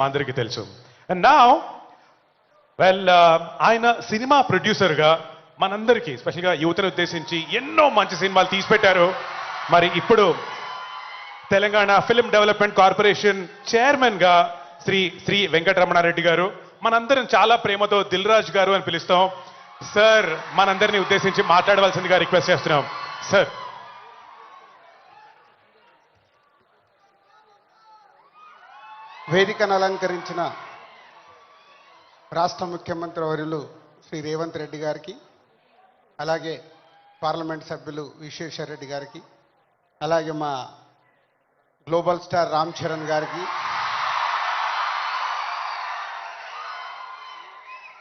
మా అందరికీ తెలుసు. అండ్ నౌ వెల్ ఆయన సినిమా ప్రొడ్యూసర్గా మనందరికీ స్పెషల్గా యువతను ఉద్దేశించి ఎన్నో మంచి సినిమాలు తీసిపెట్టారు. మరి ఇప్పుడు తెలంగాణ ఫిల్మ్ డెవలప్మెంట్ కార్పొరేషన్ చైర్మన్గా శ్రీ వెంకటరమణారెడ్డి గారు, మనందరం చాలా ప్రేమతో దిల్ రాజు గారు అని పిలుస్తాం. సార్ మనందరినీ ఉద్దేశించి మాట్లాడవలసిందిగా రిక్వెస్ట్ చేస్తున్నాం. సార్. వేదికను అలంకరించిన రాష్ట్ర ముఖ్యమంత్రి వర్యులు శ్రీ రేవంత్ రెడ్డి గారికి, అలాగే పార్లమెంట్ సభ్యులు విశ్వేశ్వర రెడ్డి గారికి, అలాగే మా గ్లోబల్ స్టార్ రామ్ చరణ్ గారికి,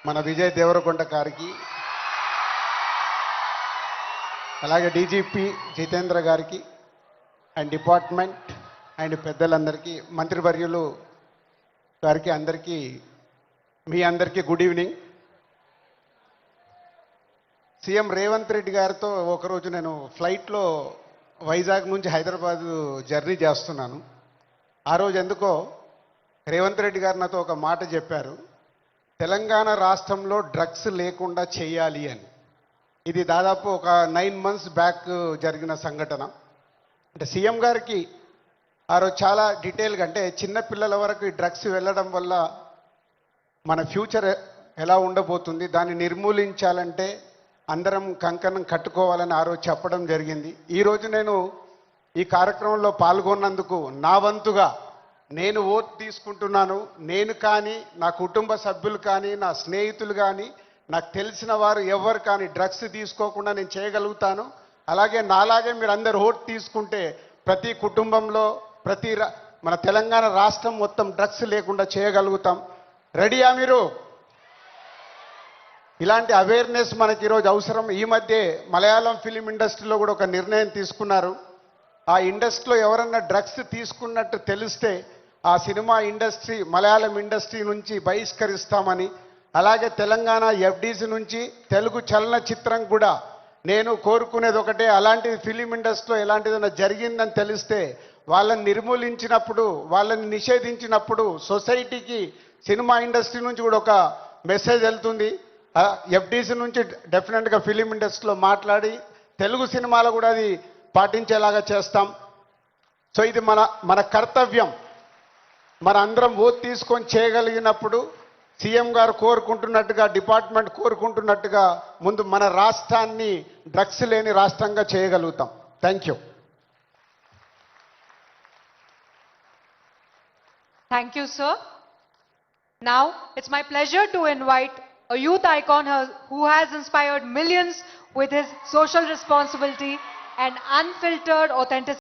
మన విజయ్ దేవరకొండ గారికి, అలాగే డీజీపీ జితేంద్ర గారికి అండ్ డిపార్ట్మెంట్ అండ్ పెద్దలందరికీ, మంత్రివర్యులు గారికి, అందరికీ మీ అందరికీ good evening. CM Revanth Reddy గారితో ఒకరోజు నేను ఫ్లైట్లో వైజాగ్ నుంచి హైదరాబాద్ జర్నీ చేస్తున్నాను. ఆ రోజు ఎందుకో రేవంత్ రెడ్డి గారు నాతో ఒక మాట చెప్పారు, తెలంగాణ రాష్ట్రంలో డ్రగ్స్ లేకుండా చేయాలి అని. ఇది దాదాపు ఒక 9 months బ్యాక్ జరిగిన సంఘటన. అంటే సీఎం గారికి ఆ రోజు చాలా డీటెయిల్గా, అంటే చిన్నపిల్లల వరకు ఈ డ్రగ్స్ వెళ్ళడం వల్ల మన ఫ్యూచర్ ఎలా ఉండబోతుంది, దాన్ని నిర్మూలించాలంటే అందరం కంకణం కట్టుకోవాలని ఆ రోజు చెప్పడం జరిగింది. ఈరోజు నేను ఈ కార్యక్రమంలో పాల్గొన్నందుకు నా వంతుగా నేను ఓట్ తీసుకుంటున్నాను. నేను కానీ, నా కుటుంబ సభ్యులు కానీ, నా స్నేహితులు కానీ, నాకు తెలిసిన వారు ఎవరు కానీ డ్రగ్స్ తీసుకోకుండా నేను చేయగలుగుతాను. అలాగే నాలాగే మీరు అందరు ఓట్ తీసుకుంటే ప్రతి కుటుంబంలో మన తెలంగాణ రాష్ట్రం మొత్తం డ్రగ్స్ లేకుండా చేయగలుగుతాం. రెడీయా మీరు? ఇలాంటి అవేర్నెస్ మనకి ఈరోజు అవసరం. ఈ మధ్య మలయాళం ఫిలిం ఇండస్ట్రీలో కూడా ఒక నిర్ణయం తీసుకున్నారు. ఆ ఇండస్ట్రీలో ఎవరన్నా డ్రగ్స్ తీసుకున్నట్టు తెలిస్తే ఆ సినిమా ఇండస్ట్రీ, మలయాళం ఇండస్ట్రీ నుంచి బహిష్కరిస్తామని, అలాగే తెలంగాణ ఎఫ్డీసీ నుంచి తెలుగు చలనచిత్రం కూడా నేను కోరుకునేది ఒకటే, అలాంటి ఫిలిం ఇండస్ట్రీలో ఎలాంటిదైనా జరిగిందని తెలిస్తే వాళ్ళని నిర్మూలించినప్పుడు, వాళ్ళని నిషేధించినప్పుడు సొసైటీకి, సినిమా ఇండస్ట్రీ నుంచి కూడా ఒక మెసేజ్ వెళ్తుంది. ఎఫ్డీసీ నుంచి డెఫినెట్గా ఫిలిం ఇండస్ట్రీలో మాట్లాడి తెలుగు సినిమాలో కూడా అది పాటించేలాగా చేస్తాం. సో ఇది మన కర్తవ్యం. మన అందరం ఓట్ తీసుకొని చేయగలిగినప్పుడు సీఎం గారు కోరుకుంటున్నట్టుగా, డిపార్ట్మెంట్ కోరుకుంటున్నట్టుగా ముందు మన రాష్ట్రాన్ని డ్రగ్స్ లేని రాష్ట్రంగా చేయగలుగుతాం. Thank you. Thank you, sir. Now, it's my pleasure to invite a youth icon who has inspired millions with his social responsibility and unfiltered authenticity.